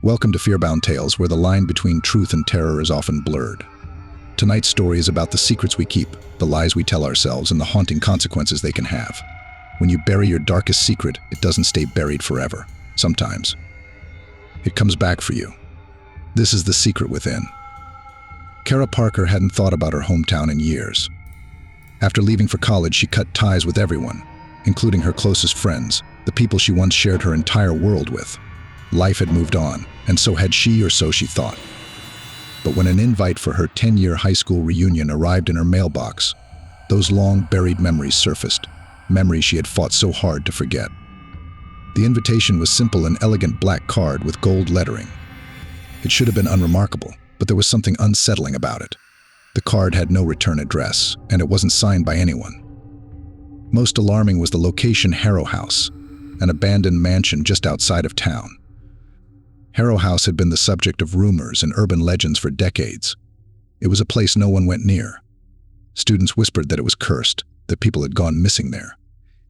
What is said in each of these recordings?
Welcome to Fearbound Tales, where the line between truth and terror is often blurred. Tonight's story is about the secrets we keep, the lies we tell ourselves, and the haunting consequences they can have. When you bury your darkest secret, it doesn't stay buried forever. Sometimes it comes back for you. This is The Secret Within. Kara Parker hadn't thought about her hometown in years. After leaving for college, she cut ties with everyone, including her closest friends, the people she once shared her entire world with. Life had moved on, and so had she, or so she thought. But when an invite for her 10-year high school reunion arrived in her mailbox, those long-buried memories surfaced, memories she had fought so hard to forget. The invitation was simple, an elegant black card with gold lettering. It should have been unremarkable, but there was something unsettling about it. The card had no return address, and it wasn't signed by anyone. Most alarming was the location: Harrow House, an abandoned mansion just outside of town. Harrow House had been the subject of rumors and urban legends for decades. It was a place no one went near. Students whispered that it was cursed, that people had gone missing there.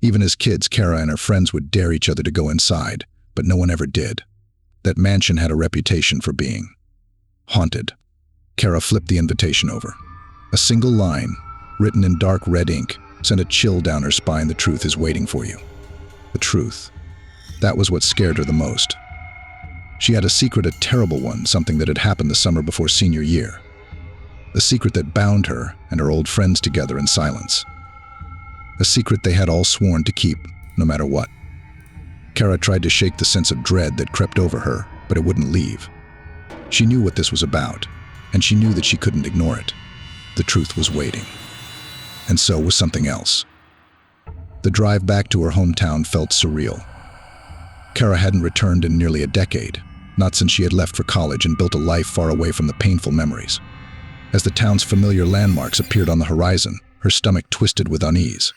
Even as kids, Kara and her friends would dare each other to go inside, but no one ever did. That mansion had a reputation for being haunted. Kara flipped the invitation over. A single line, written in dark red ink, sent a chill down her spine. The truth is waiting for you. The truth. That was what scared her the most. She had a secret, a terrible one, something that had happened the summer before senior year. A secret that bound her and her old friends together in silence. A secret they had all sworn to keep, no matter what. Kara tried to shake the sense of dread that crept over her, but it wouldn't leave. She knew what this was about, and she knew that she couldn't ignore it. The truth was waiting. And so was something else. The drive back to her hometown felt surreal. Kara hadn't returned in nearly a decade, not since she had left for college and built a life far away from the painful memories. As the town's familiar landmarks appeared on the horizon, her stomach twisted with unease.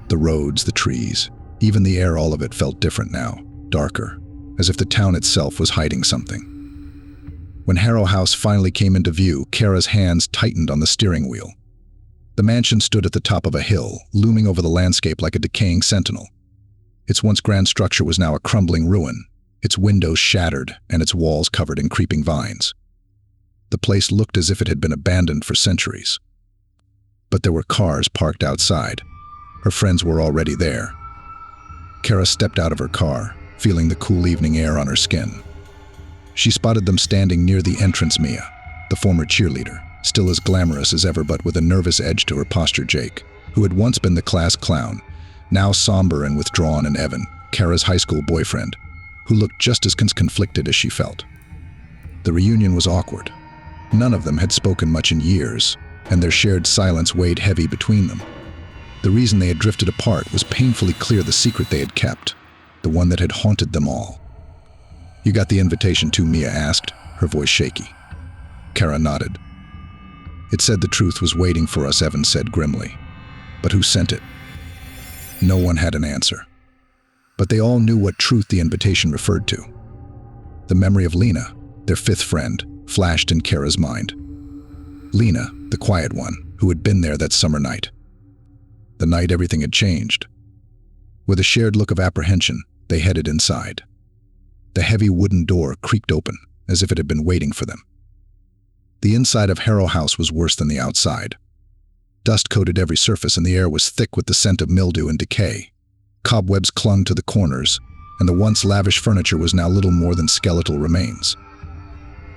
The roads, the trees, even the air, all of it felt different now, darker, as if the town itself was hiding something. When Harrow House finally came into view, Kara's hands tightened on the steering wheel. The mansion stood at the top of a hill, looming over the landscape like a decaying sentinel. Its once grand structure was now a crumbling ruin, its windows shattered and its walls covered in creeping vines. The place looked as if it had been abandoned for centuries. But there were cars parked outside. Her friends were already there. Kara stepped out of her car, feeling the cool evening air on her skin. She spotted them standing near the entrance. Mia, the former cheerleader, still as glamorous as ever but with a nervous edge to her posture. Jake, who had once been the class clown, now somber and withdrawn, and Evan, Kara's high school boyfriend, who looked just as conflicted as she felt. The reunion was awkward. None of them had spoken much in years, and their shared silence weighed heavy between them. The reason they had drifted apart was painfully clear: the secret they had kept, the one that had haunted them all. "You got the invitation too?" Mia asked, her voice shaky. Kara nodded. "It said the truth was waiting for us," Evan said grimly. "But who sent it?" No one had an answer. But they all knew what truth the invitation referred to. The memory of Lena, their fifth friend, flashed in Kara's mind. Lena, the quiet one, who had been there that summer night. The night everything had changed. With a shared look of apprehension, they headed inside. The heavy wooden door creaked open, as if it had been waiting for them. The inside of Harrow House was worse than the outside. Dust coated every surface, and the air was thick with the scent of mildew and decay. Cobwebs clung to the corners, and the once lavish furniture was now little more than skeletal remains.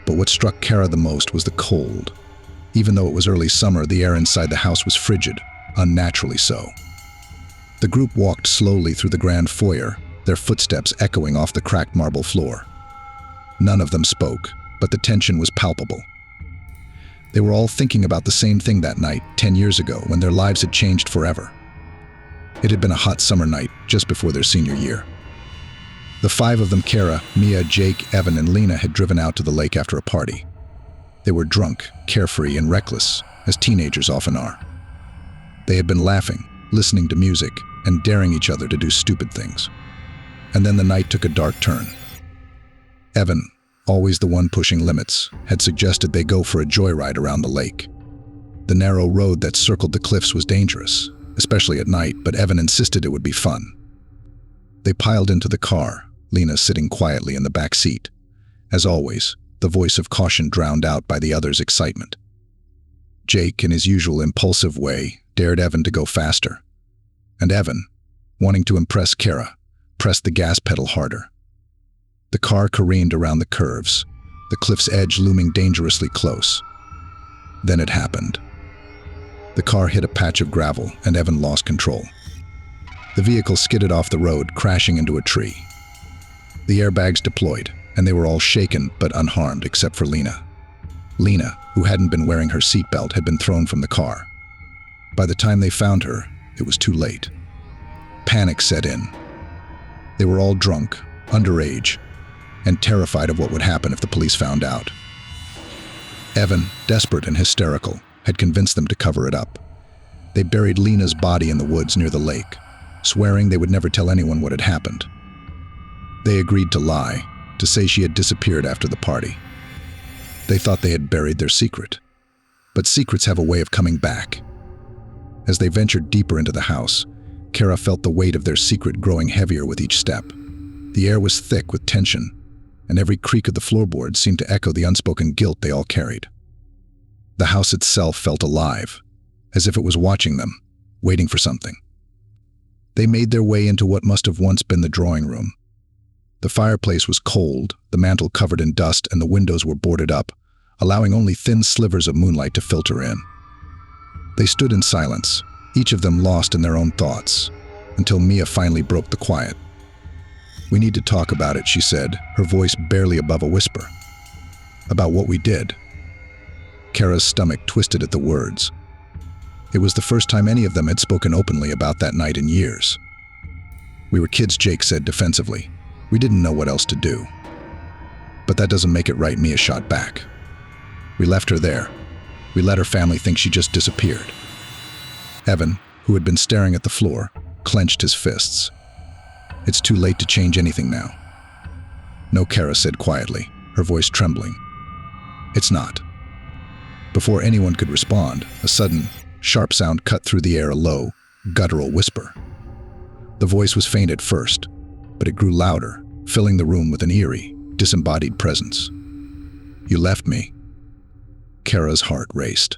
But what struck Kara the most was the cold. Even though it was early summer, the air inside the house was frigid, unnaturally so. The group walked slowly through the grand foyer, their footsteps echoing off the cracked marble floor. None of them spoke, but the tension was palpable. They were all thinking about the same thing that night, 10 years ago, when their lives had changed forever. It had been a hot summer night, just before their senior year. The five of them, Kara, Mia, Jake, Evan, and Lena, had driven out to the lake after a party. They were drunk, carefree, and reckless, as teenagers often are. They had been laughing, listening to music, and daring each other to do stupid things. And then the night took a dark turn. Evan, always the one pushing limits, had suggested they go for a joyride around the lake. The narrow road that circled the cliffs was dangerous, especially at night, but Evan insisted it would be fun. They piled into the car, Lena sitting quietly in the back seat. As always, the voice of caution drowned out by the others' excitement. Jake, in his usual impulsive way, dared Evan to go faster. And Evan, wanting to impress Kara, pressed the gas pedal harder. The car careened around the curves, the cliff's edge looming dangerously close. Then it happened. The car hit a patch of gravel, and Evan lost control. The vehicle skidded off the road, crashing into a tree. The airbags deployed, and they were all shaken but unharmed except for Lena. Lena, who hadn't been wearing her seatbelt, had been thrown from the car. By the time they found her, it was too late. Panic set in. They were all drunk, underage, and terrified of what would happen if the police found out. Evan, desperate and hysterical, had convinced them to cover it up. They buried Lena's body in the woods near the lake, swearing they would never tell anyone what had happened. They agreed to lie, to say she had disappeared after the party. They thought they had buried their secret. But secrets have a way of coming back. As they ventured deeper into the house, Kara felt the weight of their secret growing heavier with each step. The air was thick with tension, and every creak of the floorboards seemed to echo the unspoken guilt they all carried. The house itself felt alive, as if it was watching them, waiting for something. They made their way into what must have once been the drawing room. The fireplace was cold, the mantel covered in dust, and the windows were boarded up, allowing only thin slivers of moonlight to filter in. They stood in silence, each of them lost in their own thoughts, until Mia finally broke the quiet. "We need to talk about it," she said, her voice barely above a whisper. "About what we did." Kara's stomach twisted at the words. It was the first time any of them had spoken openly about that night in years. "We were kids," Jake said defensively. "We didn't know what else to do." "But that doesn't make it right," Mia shot back. "We left her there. We let her family think she just disappeared." Evan, who had been staring at the floor, clenched his fists. "It's too late to change anything now." "No," Kara said quietly, her voice trembling. "It's not." Before anyone could respond, a sudden, sharp sound cut through the air, a low, guttural whisper. The voice was faint at first, but it grew louder, filling the room with an eerie, disembodied presence. "You left me." Kara's heart raced.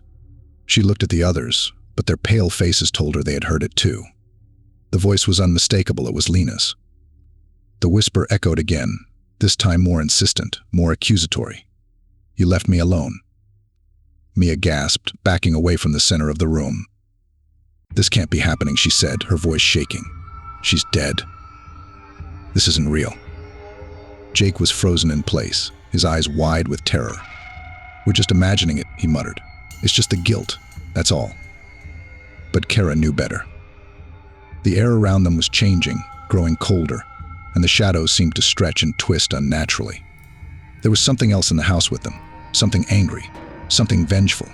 She looked at the others, but their pale faces told her they had heard it too. The voice was unmistakable, it was Lena's. The whisper echoed again, this time more insistent, more accusatory. "You left me alone." Mia gasped, backing away from the center of the room. "This can't be happening," she said, her voice shaking. "She's dead. This isn't real." Jake was frozen in place, his eyes wide with terror. "We're just imagining it," he muttered. "It's just the guilt, that's all." But Kara knew better. The air around them was changing, growing colder, and the shadows seemed to stretch and twist unnaturally. There was something else in the house with them, something angry, something vengeful.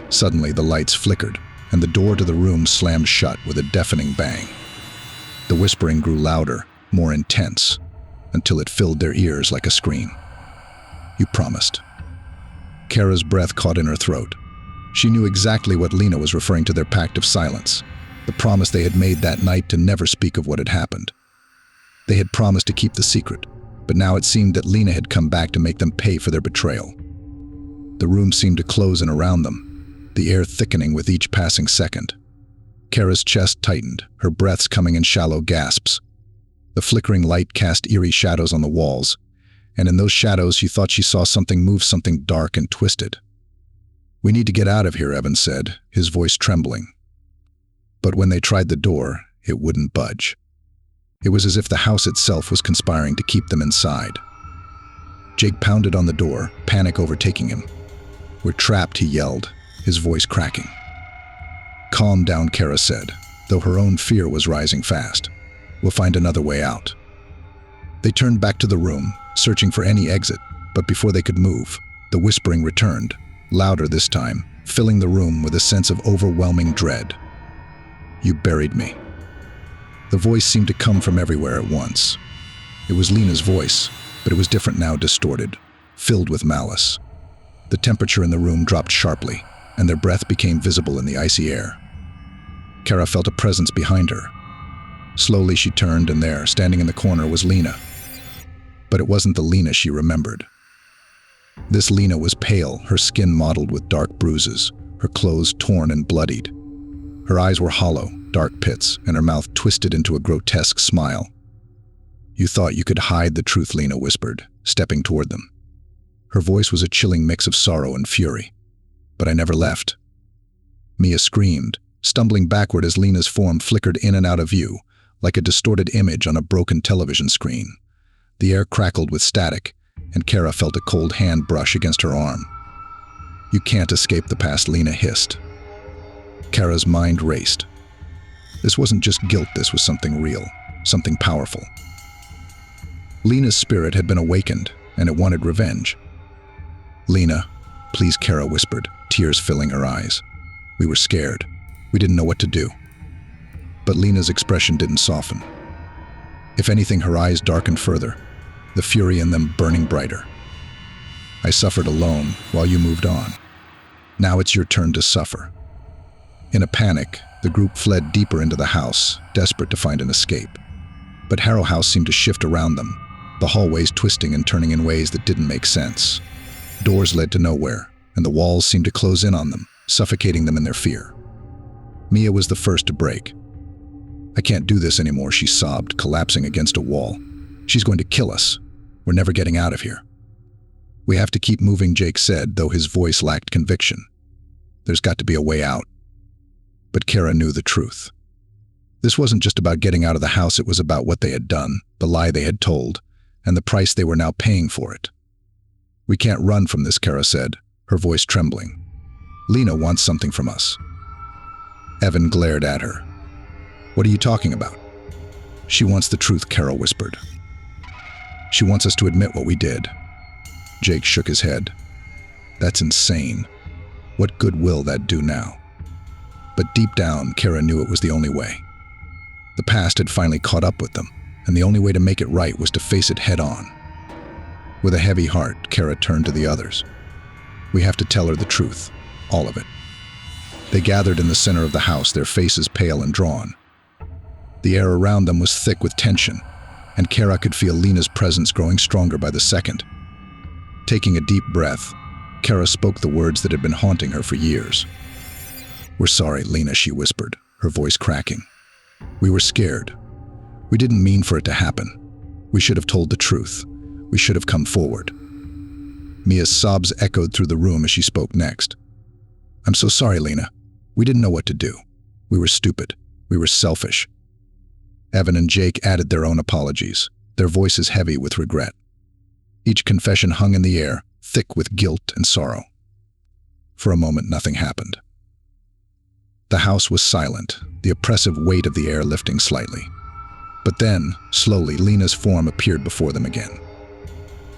Suddenly, the lights flickered, and the door to the room slammed shut with a deafening bang. The whispering grew louder, more intense, until it filled their ears like a scream. "You promised." Kara's breath caught in her throat. She knew exactly what Lena was referring to, their pact of silence, the promise they had made that night to never speak of what had happened. They had promised to keep the secret, but now it seemed that Lena had come back to make them pay for their betrayal. The room seemed to close in around them, the air thickening with each passing second. Kara's chest tightened, her breaths coming in shallow gasps. The flickering light cast eerie shadows on the walls, and in those shadows she thought she saw something move, something dark and twisted. "We need to get out of here," Evan said, his voice trembling. But when they tried the door, it wouldn't budge. It was as if the house itself was conspiring to keep them inside. Jake pounded on the door, panic overtaking him. "We're trapped," he yelled, his voice cracking. "Calm down," Kara said, though her own fear was rising fast. "We'll find another way out." They turned back to the room, searching for any exit, but before they could move, the whispering returned, louder this time, filling the room with a sense of overwhelming dread. "You buried me." The voice seemed to come from everywhere at once. It was Lena's voice, but it was different now, distorted, filled with malice. The temperature in the room dropped sharply, and their breath became visible in the icy air. Kara felt a presence behind her. Slowly she turned, and there, standing in the corner, was Lena. But it wasn't the Lena she remembered. This Lena was pale, her skin mottled with dark bruises, her clothes torn and bloodied. Her eyes were hollow, dark pits, and her mouth twisted into a grotesque smile. "You thought you could hide the truth," Lena whispered, stepping toward them. Her voice was a chilling mix of sorrow and fury. "But I never left." Mia screamed, stumbling backward as Lena's form flickered in and out of view, like a distorted image on a broken television screen. The air crackled with static, and Kara felt a cold hand brush against her arm. "You can't escape the past," Lena hissed. Kara's mind raced. This wasn't just guilt, this was something real, something powerful. Lena's spirit had been awakened, and it wanted revenge. "Lena, please," Kara whispered, tears filling her eyes. "We were scared. We didn't know what to do." But Lena's expression didn't soften. If anything, her eyes darkened further, the fury in them burning brighter. "I suffered alone while you moved on. Now it's your turn to suffer." In a panic, the group fled deeper into the house, desperate to find an escape. But Harrow House seemed to shift around them, the hallways twisting and turning in ways that didn't make sense. Doors led to nowhere, and the walls seemed to close in on them, suffocating them in their fear. Mia was the first to break. "I can't do this anymore," she sobbed, collapsing against a wall. "She's going to kill us. We're never getting out of here." "We have to keep moving," Jake said, though his voice lacked conviction. "There's got to be a way out." But Kara knew the truth. This wasn't just about getting out of the house, it was about what they had done, the lie they had told, and the price they were now paying for it. "We can't run from this," Kara said, her voice trembling. "Lena wants something from us." Evan glared at her. "What are you talking about?" "She wants the truth," Kara whispered. "She wants us to admit what we did." Jake shook his head. "That's insane. What good will that do now?" But deep down, Kara knew it was the only way. The past had finally caught up with them, and the only way to make it right was to face it head on. With a heavy heart, Kara turned to the others. "We have to tell her the truth, all of it." They gathered in the center of the house, their faces pale and drawn. The air around them was thick with tension, and Kara could feel Lena's presence growing stronger by the second. Taking a deep breath, Kara spoke the words that had been haunting her for years. "We're sorry, Lena," she whispered, her voice cracking. "We were scared. We didn't mean for it to happen. We should have told the truth. We should have come forward." Mia's sobs echoed through the room as she spoke next. "I'm so sorry, Lena. We didn't know what to do. We were stupid. We were selfish." Evan and Jake added their own apologies, their voices heavy with regret. Each confession hung in the air, thick with guilt and sorrow. For a moment, nothing happened. The house was silent, the oppressive weight of the air lifting slightly. But then, slowly, Lena's form appeared before them again.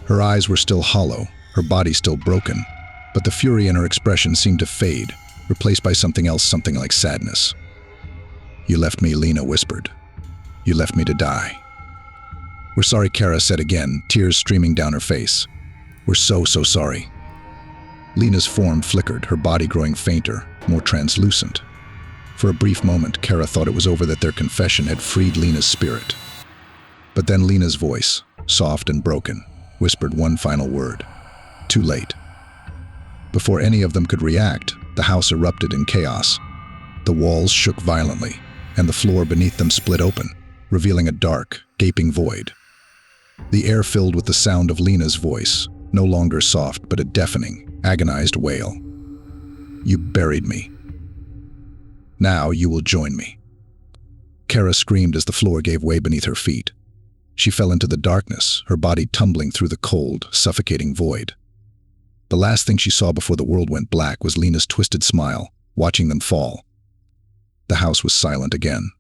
Her eyes were still hollow, her body still broken, but the fury in her expression seemed to fade, replaced by something else, something like sadness. "You left me," Lena whispered. "You left me to die." "We're sorry," Kara said again, tears streaming down her face. "We're so sorry." Lena's form flickered, her body growing fainter, more translucent. For a brief moment, Kara thought it was over, that their confession had freed Lena's spirit. But then Lena's voice, soft and broken, whispered one final word. "Too late." Before any of them could react, the house erupted in chaos. The walls shook violently, and the floor beneath them split open, revealing a dark, gaping void. The air filled with the sound of Lena's voice, no longer soft but a deafening, agonized wail. "You buried me. Now you will join me." Kara screamed as the floor gave way beneath her feet. She fell into the darkness, her body tumbling through the cold, suffocating void. The last thing she saw before the world went black was Lena's twisted smile, watching them fall. The house was silent again.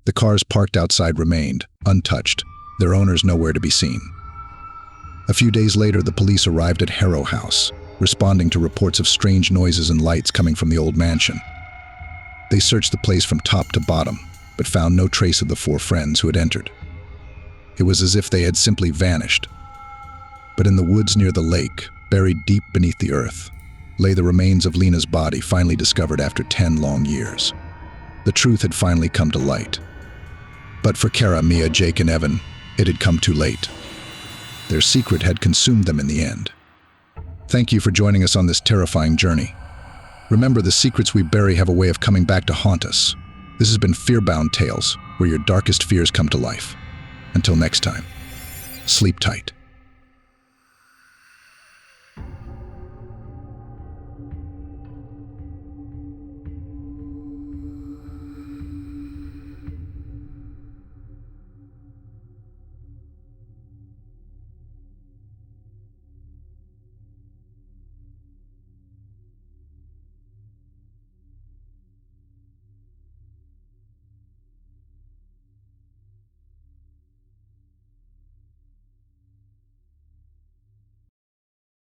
The cars parked outside remained, untouched, their owners nowhere to be seen. A few days later, the police arrived at Harrow House, responding to reports of strange noises and lights coming from the old mansion. They searched the place from top to bottom, but found no trace of the four friends who had entered. It was as if they had simply vanished. But in the woods near the lake, buried deep beneath the earth, lay the remains of Lena's body, finally discovered after 10 long years. The truth had finally come to light. But for Kara, Mia, Jake, and Evan, it had come too late. Their secret had consumed them in the end. Thank you for joining us on this terrifying journey. Remember, the secrets we bury have a way of coming back to haunt us. This has been Fearbound Tales, where your darkest fears come to life. Until next time, sleep tight.